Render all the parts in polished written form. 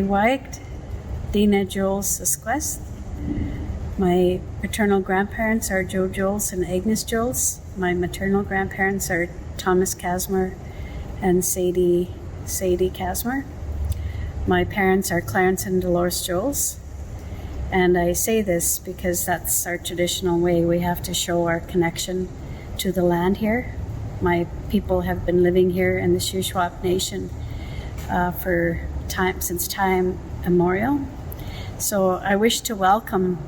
Waigt, Dina Jules Esquest. My paternal grandparents are Joe Jules and Agnes Jules. My maternal grandparents are Thomas Casmer and Sadie Casmer. My parents are Clarence and Dolores Jules. And I say this because that's our traditional way. We have to show our connection to the land here. My people have been living here in the Shuswap Nation since time immemorial. So I wish to welcome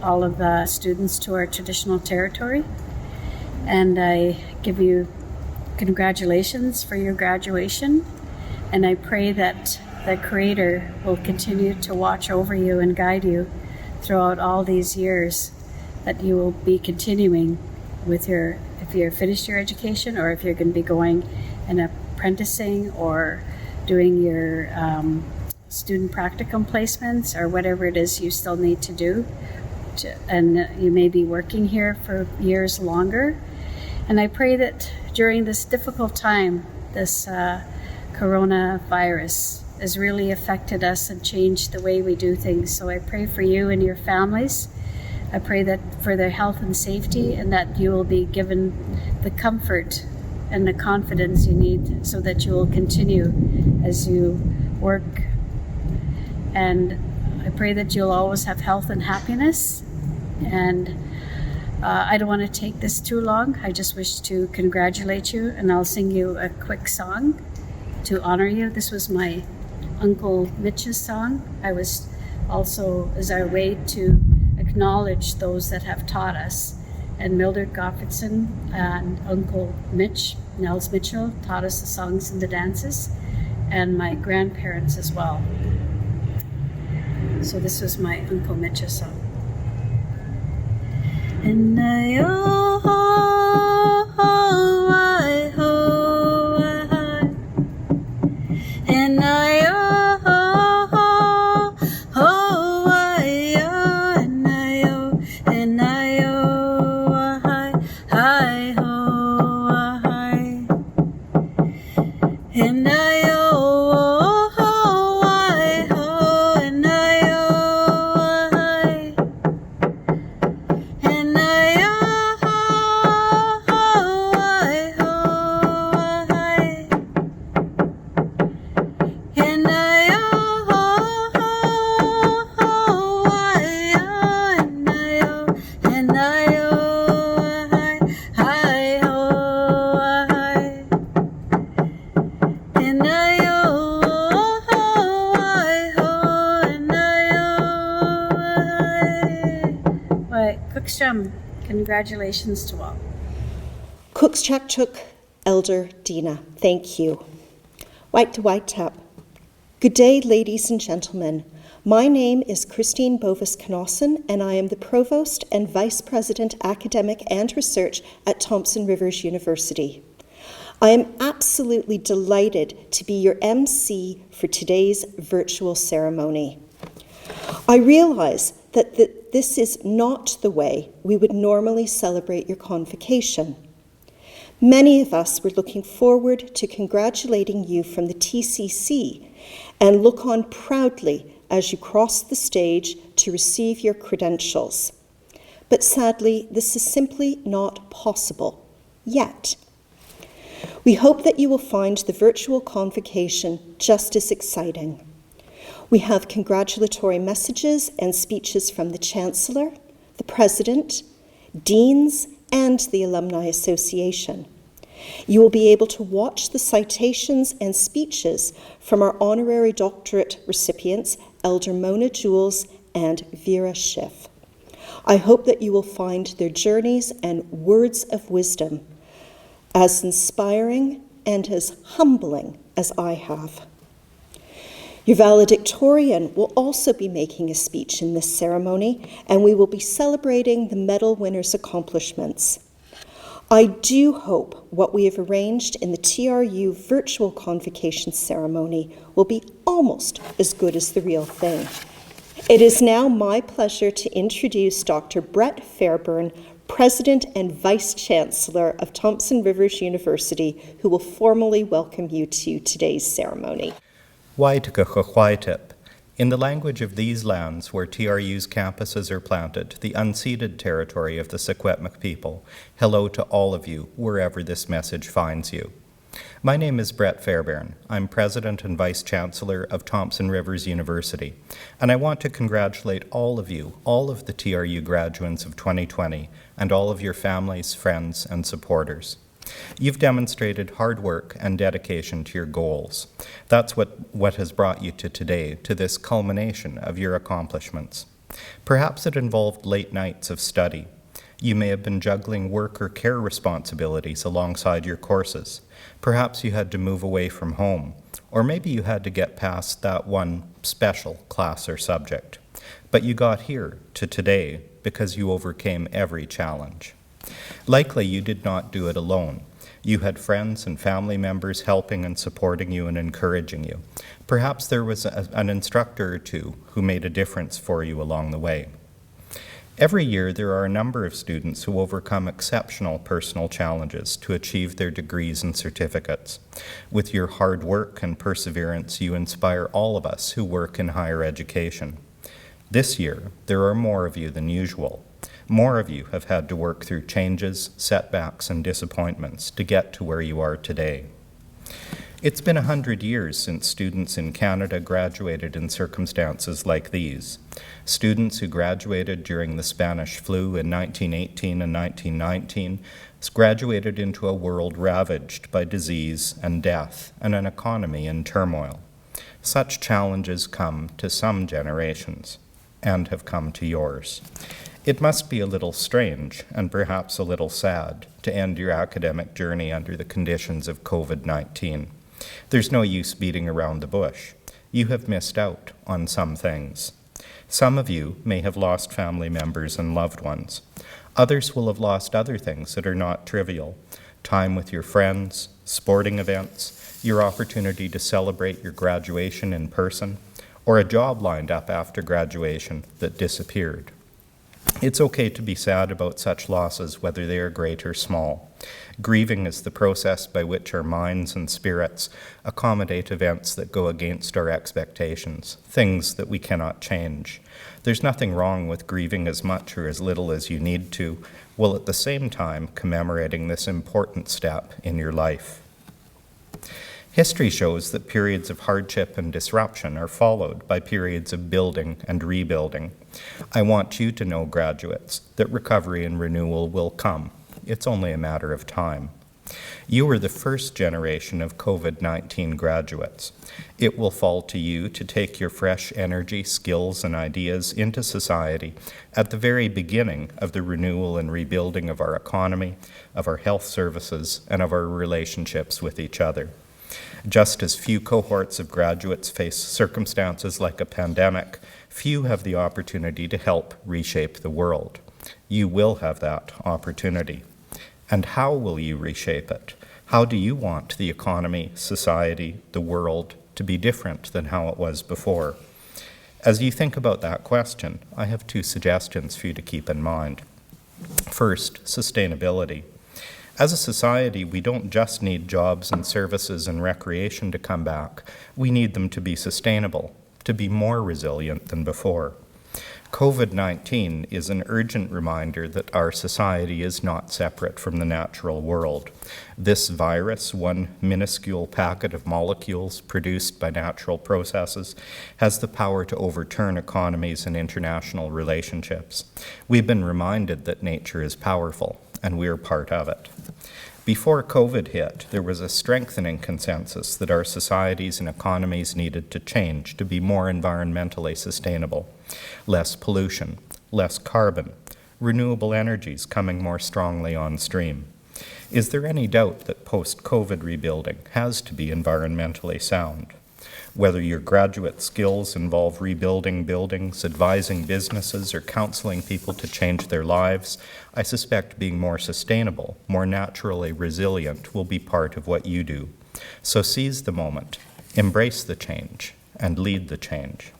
all of the students to our traditional territory, and I give you congratulations for your graduation, and I pray that the Creator will continue to watch over you and guide you throughout all these years, that you will be continuing with if you're finished your education, or if you're going to be going and apprenticing or doing your student practicum placements, or whatever it is you still need to do. And you may be working here for years longer. And I pray that during this difficult time, this coronavirus has really affected us and changed the way we do things. So I pray for you and your families. I pray that for their health and safety, and that you will be given the comfort and the confidence you need so that you will continue as you work. And I pray that you'll always have health and happiness. And I don't want to take this too long. I just wish to congratulate you, and I'll sing you a quick song to honor you. This was my Uncle Mitch's song. I was also, as our way to acknowledge those that have taught us. And Mildred Goffredson and Uncle Mitch, Nels Mitchell, taught us the songs and the dances, and my grandparents as well. So this was my Uncle Mitch's song. And congratulations to all. Cookschackchuk, Elder Dina, thank you. White to white tap. Good day, ladies and gentlemen. My name is Christine Bovis-Knosson, and I am the Provost and Vice President Academic and Research at Thompson Rivers University. I am absolutely delighted to be your MC for today's virtual ceremony. I realize that this is not the way we would normally celebrate your convocation. Many of us were looking forward to congratulating you from the TCC and look on proudly as you cross the stage to receive your credentials. But sadly, this is simply not possible yet. We hope that you will find the virtual convocation just as exciting. We have congratulatory messages and speeches from the Chancellor, the President, Deans, and the Alumni Association. You will be able to watch the citations and speeches from our honorary doctorate recipients, Elder Mona Jules and Vera Schiff. I hope that you will find their journeys and words of wisdom as inspiring and as humbling as I have. Your valedictorian will also be making a speech in this ceremony, and we will be celebrating the medal winners' accomplishments. I do hope what we have arranged in the TRU virtual convocation ceremony will be almost as good as the real thing. It is now my pleasure to introduce Dr. Brett Fairburn, President and Vice-Chancellor of Thompson Rivers University, who will formally welcome you to today's ceremony. White In the language of these lands where TRU's campuses are planted, the unceded territory of the Secwepemc people, hello to all of you, wherever this message finds you. My name is Brett Fairburn. I'm President and Vice-Chancellor of Thompson Rivers University, and I want to congratulate all of you, all of the TRU graduates of 2020, and all of your families, friends, and supporters. You've demonstrated hard work and dedication to your goals. That's what has brought you to today, to this culmination of your accomplishments. Perhaps it involved late nights of study. You may have been juggling work or care responsibilities alongside your courses. Perhaps you had to move away from home, or maybe you had to get past that one special class or subject. But you got here to today because you overcame every challenge. Likely you did not do it alone. You had friends and family members helping and supporting you and encouraging you. Perhaps there was an instructor or two who made a difference for you along the way. Every year, there are a number of students who overcome exceptional personal challenges to achieve their degrees and certificates. With your hard work and perseverance, you inspire all of us who work in higher education. This year, there are more of you than usual. More of you have had to work through changes, setbacks, and disappointments to get to where you are today. It's been 100 years since students in Canada graduated in circumstances like these. Students who graduated during the Spanish flu in 1918 and 1919 graduated into a world ravaged by disease and death and an economy in turmoil. Such challenges come to some generations and have come to yours. It must be a little strange and perhaps a little sad to end your academic journey under the conditions of COVID-19. There's no use beating around the bush. You have missed out on some things. Some of you may have lost family members and loved ones. Others will have lost other things that are not trivial. Time with your friends, sporting events, your opportunity to celebrate your graduation in person, or a job lined up after graduation that disappeared. It's okay to be sad about such losses, whether they are great or small. Grieving is the process by which our minds and spirits accommodate events that go against our expectations, things that we cannot change. There's nothing wrong with grieving as much or as little as you need to, while at the same time commemorating this important step in your life. History shows that periods of hardship and disruption are followed by periods of building and rebuilding. I want you to know, graduates, that recovery and renewal will come. It's only a matter of time. You are the first generation of COVID-19 graduates. It will fall to you to take your fresh energy, skills, and ideas into society at the very beginning of the renewal and rebuilding of our economy, of our health services, and of our relationships with each other. Just as few cohorts of graduates face circumstances like a pandemic, few have the opportunity to help reshape the world. You will have that opportunity. And how will you reshape it? How do you want the economy, society, the world to be different than how it was before? As you think about that question, I have two suggestions for you to keep in mind. First, sustainability. As a society, we don't just need jobs and services and recreation to come back. We need them to be sustainable, to be more resilient than before. COVID-19 is an urgent reminder that our society is not separate from the natural world. This virus, one minuscule packet of molecules produced by natural processes, has the power to overturn economies and international relationships. We've been reminded that nature is powerful, and we are part of it. Before COVID hit, there was a strengthening consensus that our societies and economies needed to change to be more environmentally sustainable. Less pollution, less carbon, renewable energies coming more strongly on stream. Is there any doubt that post-COVID rebuilding has to be environmentally sound? Whether your graduate skills involve rebuilding buildings, advising businesses, or counseling people to change their lives, I suspect being more sustainable, more naturally resilient will be part of what you do. So seize the moment, embrace the change, and lead the change.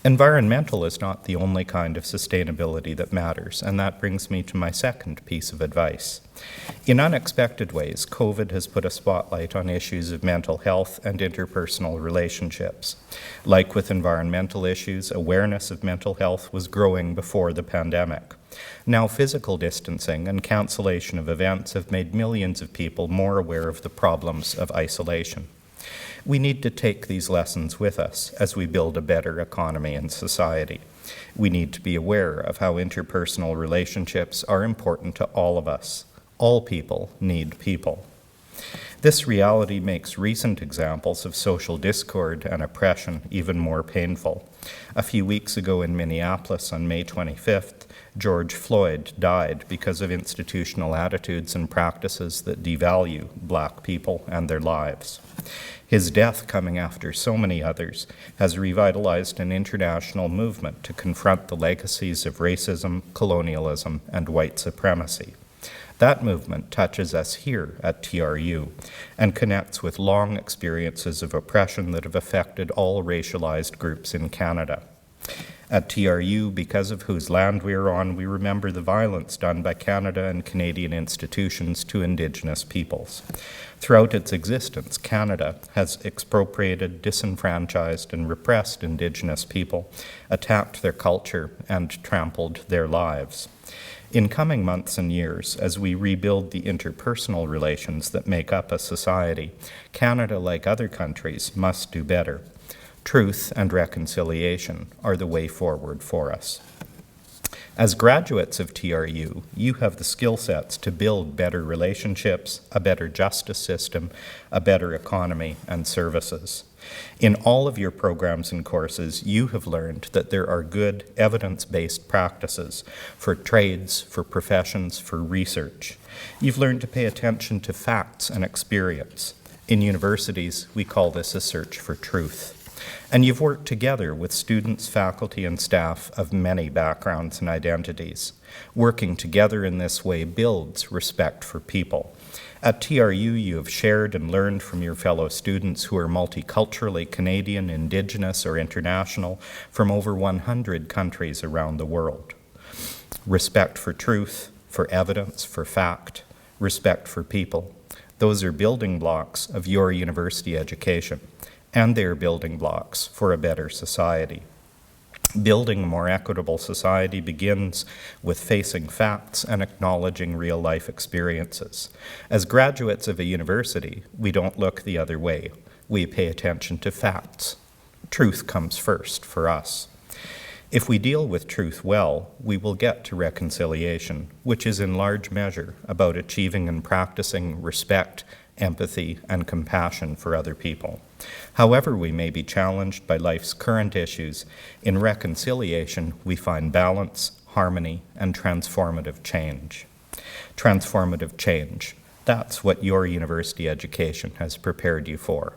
Environmental is not the only kind of sustainability that matters, and that brings me to my second piece of advice. In unexpected ways, COVID has put a spotlight on issues of mental health and interpersonal relationships. Like with environmental issues, awareness of mental health was growing before the pandemic. Now, physical distancing and cancellation of events have made millions of people more aware of the problems of isolation. We need to take these lessons with us as we build a better economy and society. We need to be aware of how interpersonal relationships are important to all of us. All people need people. This reality makes recent examples of social discord and oppression even more painful. A few weeks ago in Minneapolis on May 25th, George Floyd died because of institutional attitudes and practices that devalue Black people and their lives. His death, coming after so many others, has revitalized an international movement to confront the legacies of racism, colonialism, and white supremacy. That movement touches us here at TRU and connects with long experiences of oppression that have affected all racialized groups in Canada. At TRU, because of whose land we are on, we remember the violence done by Canada and Canadian institutions to Indigenous peoples. Throughout its existence, Canada has expropriated, disenfranchised, and repressed Indigenous people, attacked their culture, and trampled their lives. In coming months and years, as we rebuild the interpersonal relations that make up a society, Canada, like other countries, must do better. Truth and reconciliation are the way forward for us. As graduates of TRU, you have the skill sets to build better relationships, a better justice system, a better economy, and services. In all of your programs and courses, you have learned that there are good evidence-based practices for trades, for professions, for research. You've learned to pay attention to facts and experience. In universities, we call this a search for truth. And you've worked together with students, faculty, and staff of many backgrounds and identities. Working together in this way builds respect for people. At TRU, you have shared and learned from your fellow students who are multiculturally Canadian, Indigenous, or international from over 100 countries around the world. Respect for truth, for evidence, for fact, respect for people. Those are building blocks of your university education. And they are building blocks for a better society. Building a more equitable society begins with facing facts and acknowledging real-life experiences. As graduates of a university, we don't look the other way. We pay attention to facts. Truth comes first for us. If we deal with truth well, we will get to reconciliation, which is in large measure about achieving and practicing respect, empathy, and compassion for other people. However we may be challenged by life's current issues, in reconciliation we find balance, harmony, and transformative change. Transformative change, that's what your university education has prepared you for.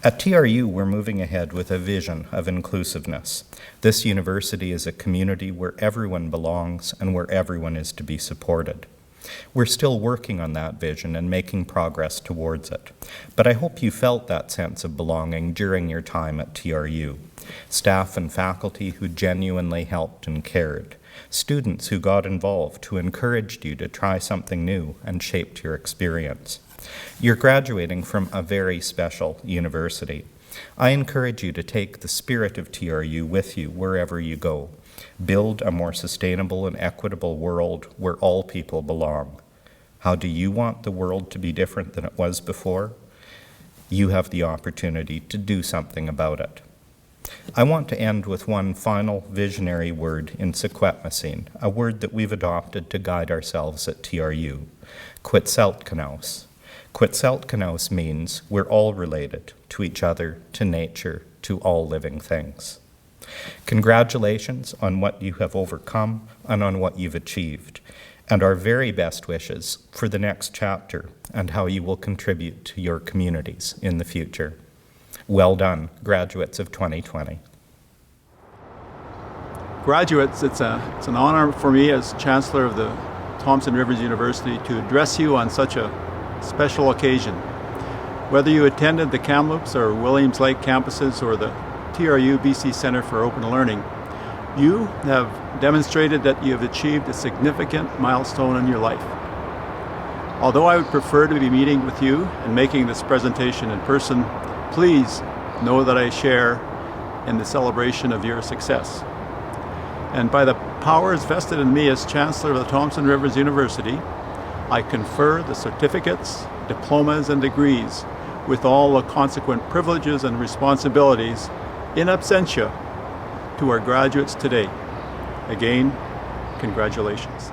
At TRU, we're moving ahead with a vision of inclusiveness. This university is a community where everyone belongs and where everyone is to be supported. We're still working on that vision and making progress towards it. But I hope you felt that sense of belonging during your time at TRU. Staff and faculty who genuinely helped and cared. Students who got involved, who encouraged you to try something new and shaped your experience. You're graduating from a very special university. I encourage you to take the spirit of TRU with you wherever you go. Build a more sustainable and equitable world where all people belong. How do you want the world to be different than it was before? You have the opportunity to do something about it. I want to end with one final visionary word in Secwepemcin, a word that we've adopted to guide ourselves at TRU, Quetzalcoatl. Quetzalcoatl means we're all related to each other, to nature, to all living things. Congratulations on what you have overcome and on what you've achieved, and our very best wishes for the next chapter and how you will contribute to your communities in the future. Well done, graduates of 2020. Graduates, it's an honor for me as Chancellor of the Thompson Rivers University to address you on such a special occasion. Whether you attended the Kamloops or Williams Lake campuses or the TRU BC Centre for Open Learning, you have demonstrated that you have achieved a significant milestone in your life. Although I would prefer to be meeting with you and making this presentation in person, please know that I share in the celebration of your success. And by the powers vested in me as Chancellor of the Thompson Rivers University, I confer the certificates, diplomas, and degrees with all the consequent privileges and responsibilities in absentia to our graduates today. Again, congratulations.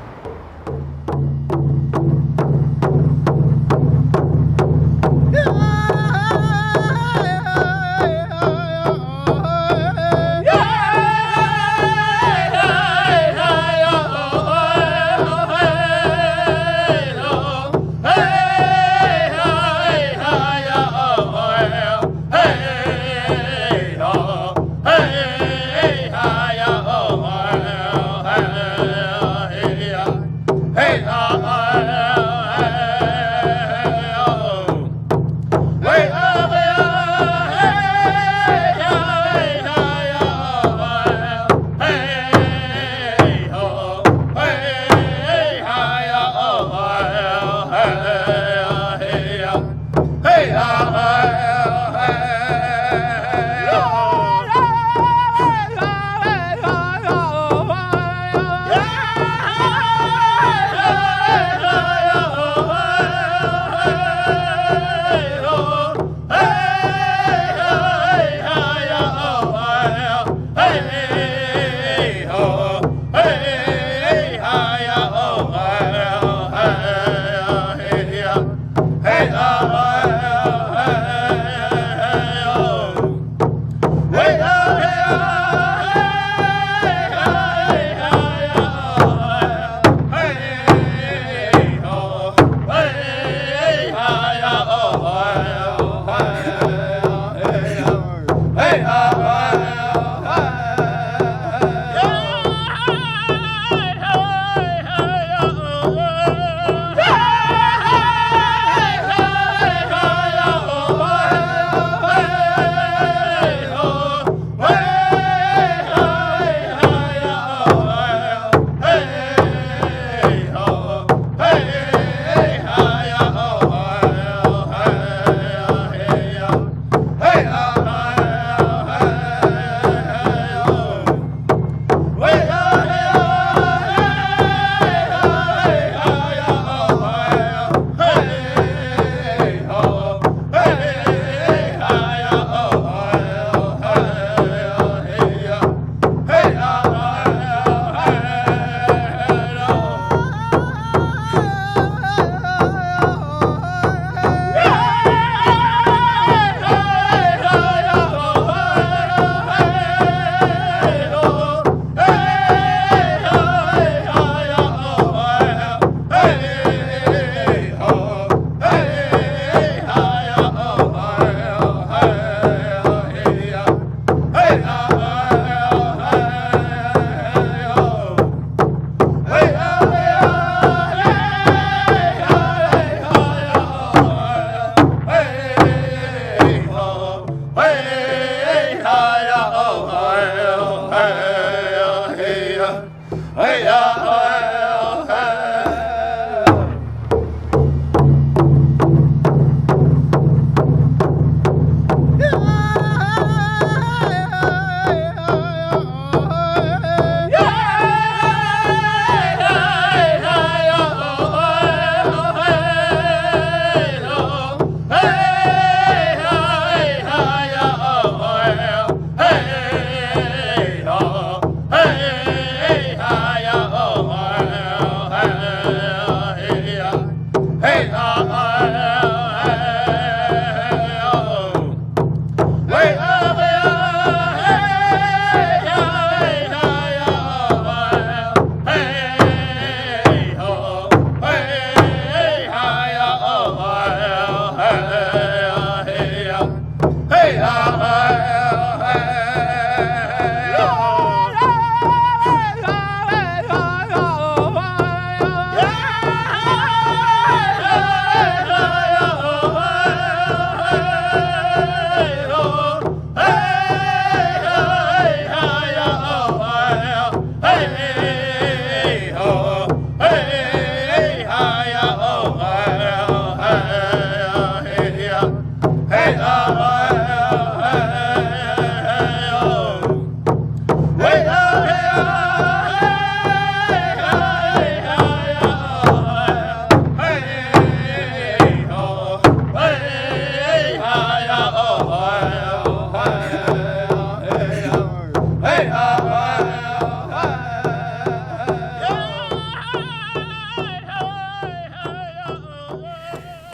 The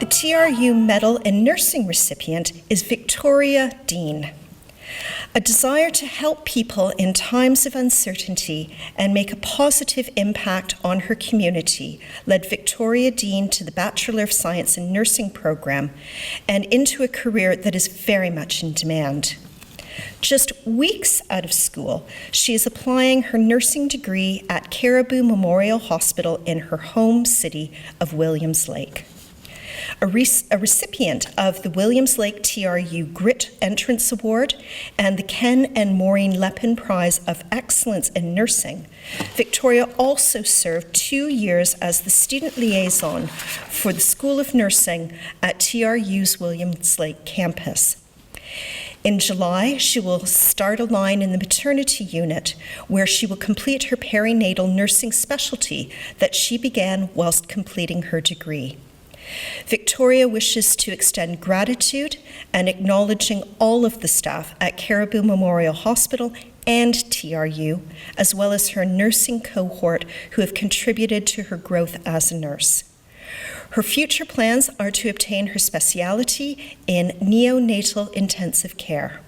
TRU Medal in Nursing recipient is Victoria Dean. A desire to help people in times of uncertainty and make a positive impact on her community led Victoria Dean to the Bachelor of Science in Nursing program and into a career that is very much in demand. Just weeks out of school, she is applying her nursing degree at Caribou Memorial Hospital in her home city of Williams Lake. A recipient of the Williams Lake TRU Grit Entrance Award and the Ken and Maureen Lepin Prize of Excellence in Nursing, Victoria also served 2 years as the student liaison for the School of Nursing at TRU's Williams Lake campus. In July, she will start a line in the maternity unit where she will complete her perinatal nursing specialty that she began whilst completing her degree. Victoria wishes to extend gratitude and acknowledging all of the staff at Caribou Memorial Hospital and TRU, as well as her nursing cohort who have contributed to her growth as a nurse. Her future plans are to obtain her specialty in neonatal intensive care.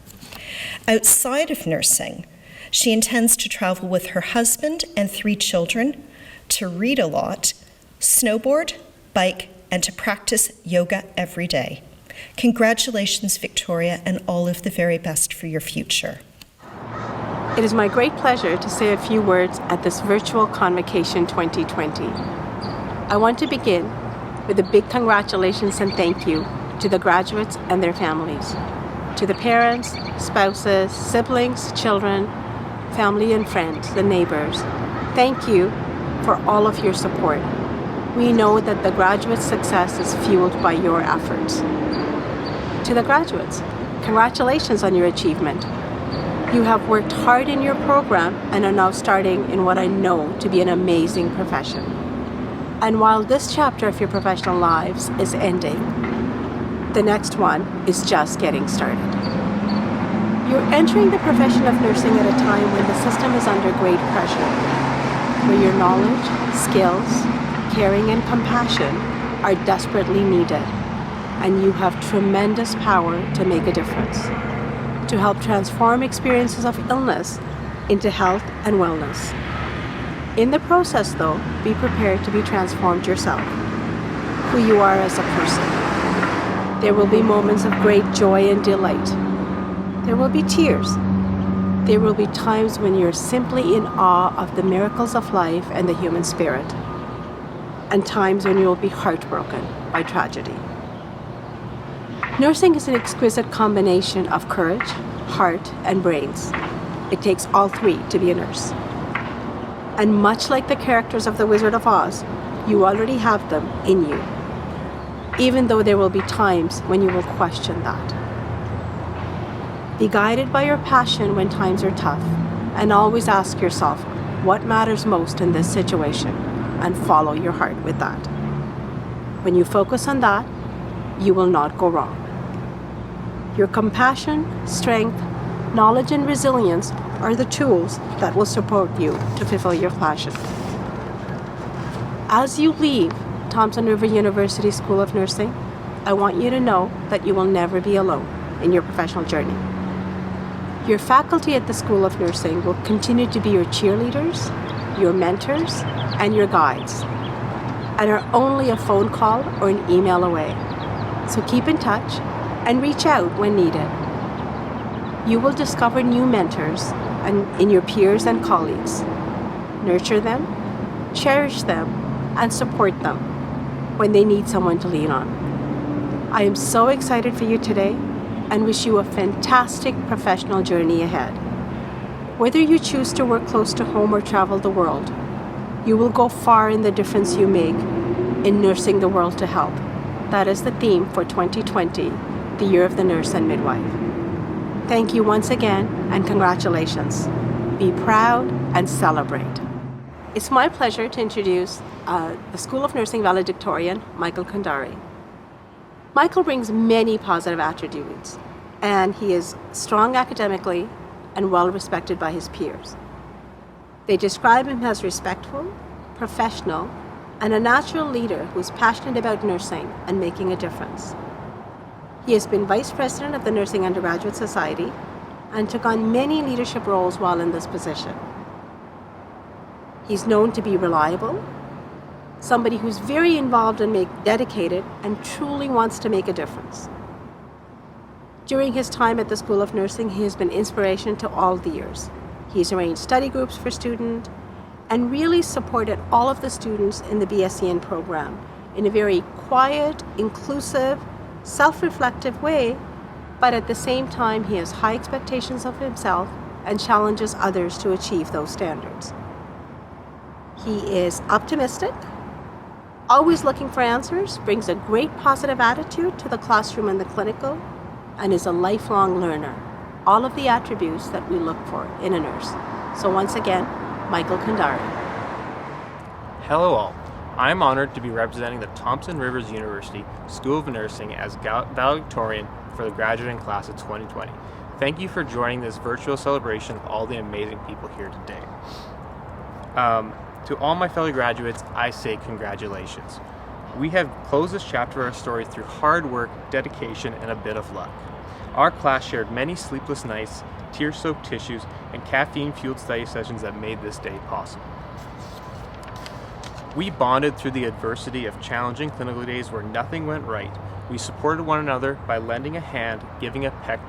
Outside of nursing, she intends to travel with her husband and 3 children, to read a lot, snowboard, bike, and to practice yoga every day. Congratulations, Victoria, and all of the very best for your future. It is my great pleasure to say a few words at this virtual Convocation 2020. I want to begin with a big congratulations and thank you to the graduates and their families, to the parents, spouses, siblings, children, family and friends, the neighbors. Thank you for all of your support. We know that the graduates' success is fueled by your efforts. To the graduates, congratulations on your achievement. You have worked hard in your program and are now starting in what I know to be an amazing profession. And while this chapter of your professional lives is ending, the next one is just getting started. You're entering the profession of nursing at a time when the system is under great pressure, where your knowledge, skills, caring and compassion are desperately needed, and you have tremendous power to make a difference, to help transform experiences of illness into health and wellness. In the process, though, be prepared to be transformed yourself, who you are as a person. There will be moments of great joy and delight. There will be tears. There will be times when you're simply in awe of the miracles of life and the human spirit, and times when you will be heartbroken by tragedy. Nursing is an exquisite combination of courage, heart, and brains. It takes all 3 to be a nurse. And much like the characters of The Wizard of Oz, you already have them in you, even though there will be times when you will question that. Be guided by your passion when times are tough, and always ask yourself what matters most in this situation, and follow your heart with that. When you focus on that, you will not go wrong. Your compassion, strength, knowledge, and resilience are the tools that will support you to fulfill your passion. As you leave Thompson River University School of Nursing, I want you to know that you will never be alone in your professional journey. Your faculty at the School of Nursing will continue to be your cheerleaders, your mentors, and your guides, and are only a phone call or an email away. So keep in touch and reach out when needed. You will discover new mentors in your peers and colleagues. Nurture them, cherish them, and support them when they need someone to lean on. I am so excited for you today and wish you a fantastic professional journey ahead. Whether you choose to work close to home or travel the world, you will go far in the difference you make in nursing the world to help. That is the theme for 2020, the Year of the Nurse and Midwife. Thank you once again, and congratulations. Be proud and celebrate. It's my pleasure to introduce the School of Nursing Valedictorian, Michael Condrey. Michael brings many positive attributes, and he is strong academically, and well respected by his peers. They describe him as respectful, professional, and a natural leader who is passionate about nursing and making a difference. He has been vice president of the Nursing Undergraduate Society and took on many leadership roles while in this position. He's known to be reliable, somebody who's very involved and dedicated and truly wants to make a difference. During his time at the School of Nursing, he has been inspiration to all the years. He's arranged study groups for students and really supported all of the students in the BSEN program in a very quiet, inclusive, self-reflective way, but at the same time, he has high expectations of himself and challenges others to achieve those standards. He is optimistic, always looking for answers, brings a great positive attitude to the classroom and the clinical, and is a lifelong learner. All of the attributes that we look for in a nurse. So once again, Michael Condrey. Hello all. I'm honored to be representing the Thompson Rivers University School of Nursing as Valedictorian for the graduating class of 2020. Thank you for joining this virtual celebration of all the amazing people here today. To all my fellow graduates, I say congratulations. We have closed this chapter of our story through hard work, dedication, and a bit of luck. Our class shared many sleepless nights, tear-soaked tissues, and caffeine-fueled study sessions that made this day possible. We bonded through the adversity of challenging clinical days where nothing went right. We supported one another by lending a hand, giving a pep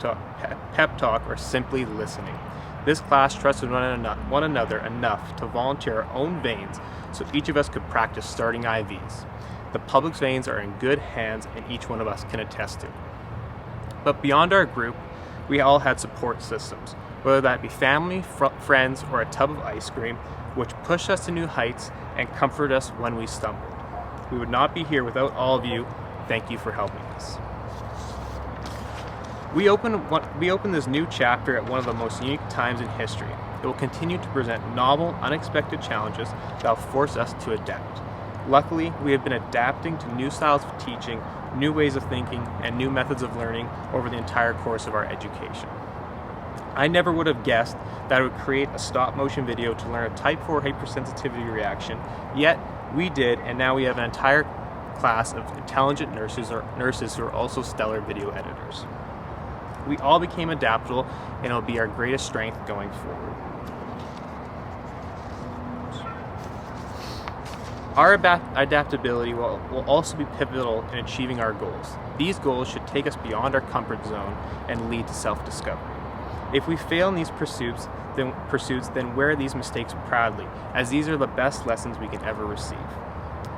talk, or simply listening. This class trusted one another enough to volunteer our own veins so each of us could practice starting IVs. The public's veins are in good hands and each one of us can attest to. But beyond our group, we all had support systems, whether that be family, friends, or a tub of ice cream, which pushed us to new heights and comforted us when we stumbled. We would not be here without all of you. Thank you for helping us. We open this new chapter at one of the most unique times in history. It will continue to present novel, unexpected challenges that will force us to adapt. Luckily, we have been adapting to new styles of teaching, new ways of thinking, and new methods of learning over the entire course of our education. I never would have guessed that I would create a stop-motion video to learn a type 4 hypersensitivity reaction, yet we did, and now we have an entire class of intelligent nurses who are also stellar video editors. We all became adaptable, and it will be our greatest strength going forward. Our adaptability will also be pivotal in achieving our goals. These goals should take us beyond our comfort zone and lead to self-discovery. If we fail in these pursuits, then wear these mistakes proudly, as these are the best lessons we can ever receive.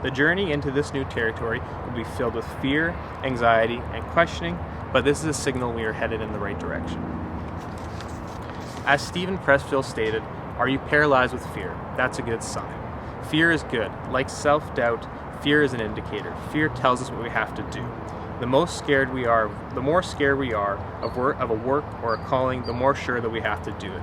The journey into this new territory will be filled with fear, anxiety, and questioning, but this is a signal we are headed in the right direction. As Stephen Pressfield stated, "Are you paralyzed with fear? That's a good sign." Fear is good. Like self-doubt, fear is an indicator. Fear tells us what we have to do. The more scared we are of a work or a calling, the more sure that we have to do it.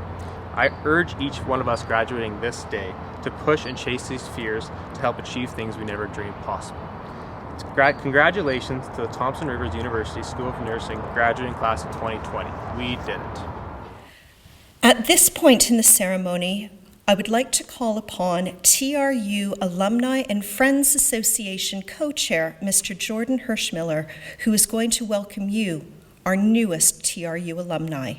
I urge each one of us graduating this day to push and chase these fears to help achieve things we never dreamed possible. Congratulations to the Thompson Rivers University School of Nursing graduating class of 2020. We did it. At this point in the ceremony, I would like to call upon TRU Alumni and Friends Association co-chair, Mr. Jordan Hirschmiller, who is going to welcome you, our newest TRU alumni.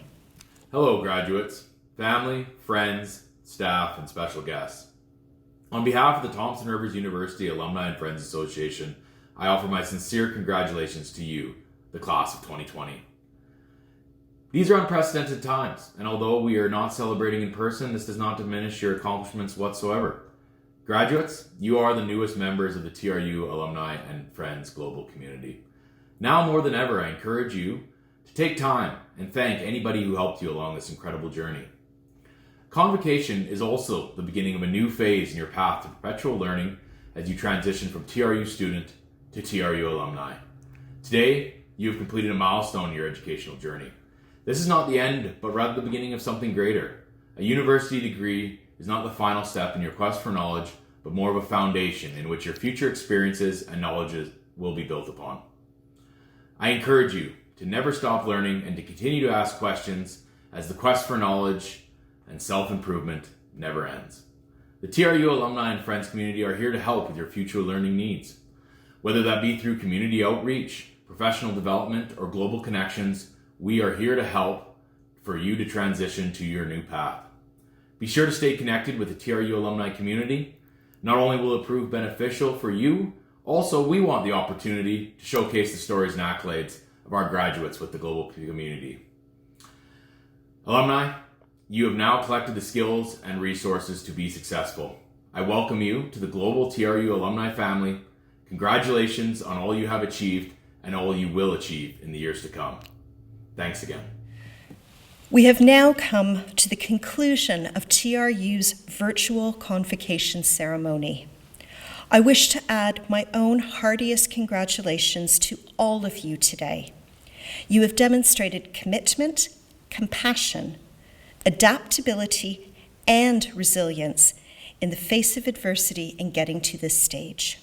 Hello, graduates, family, friends, staff, and special guests. On behalf of the Thompson Rivers University Alumni and Friends Association, I offer my sincere congratulations to you, the class of 2020. These are unprecedented times, and although we are not celebrating in person, this does not diminish your accomplishments whatsoever. Graduates, you are the newest members of the TRU Alumni and Friends global community. Now more than ever, I encourage you to take time and thank anybody who helped you along this incredible journey. Convocation is also the beginning of a new phase in your path to perpetual learning as you transition from TRU student to TRU alumni. Today, you have completed a milestone in your educational journey. This is not the end, but rather the beginning of something greater. A university degree is not the final step in your quest for knowledge, but more of a foundation in which your future experiences and knowledge will be built upon. I encourage you to never stop learning and to continue to ask questions as the quest for knowledge and self-improvement never ends. The TRU alumni and friends community are here to help with your future learning needs. Whether that be through community outreach, professional development, or global connections, we are here to help for you to transition to your new path. Be sure to stay connected with the TRU alumni community. Not only will it prove beneficial for you, also we want the opportunity to showcase the stories and accolades of our graduates with the global community. Alumni, you have now collected the skills and resources to be successful. I welcome you to the global TRU alumni family. Congratulations on all you have achieved and all you will achieve in the years to come. Thanks again. We have now come to the conclusion of TRU's virtual convocation ceremony. I wish to add my own heartiest congratulations to all of you today. You have demonstrated commitment, compassion, adaptability, and resilience in the face of adversity in getting to this stage.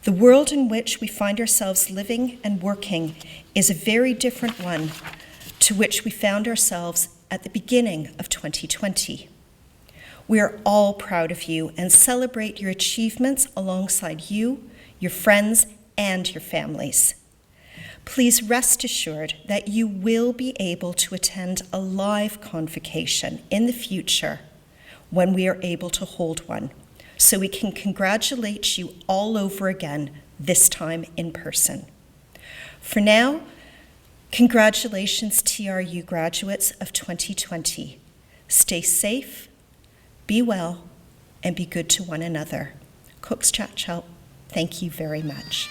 The world in which we find ourselves living and working is a very different one to which we found ourselves at the beginning of 2020. We are all proud of you and celebrate your achievements alongside you, your friends, and your families. Please rest assured that you will be able to attend a live convocation in the future when we are able to hold one, so we can congratulate you all over again, this time in person. For now, congratulations, TRU graduates of 2020. Stay safe, be well, and be good to one another. Cook's Chat, thank you very much.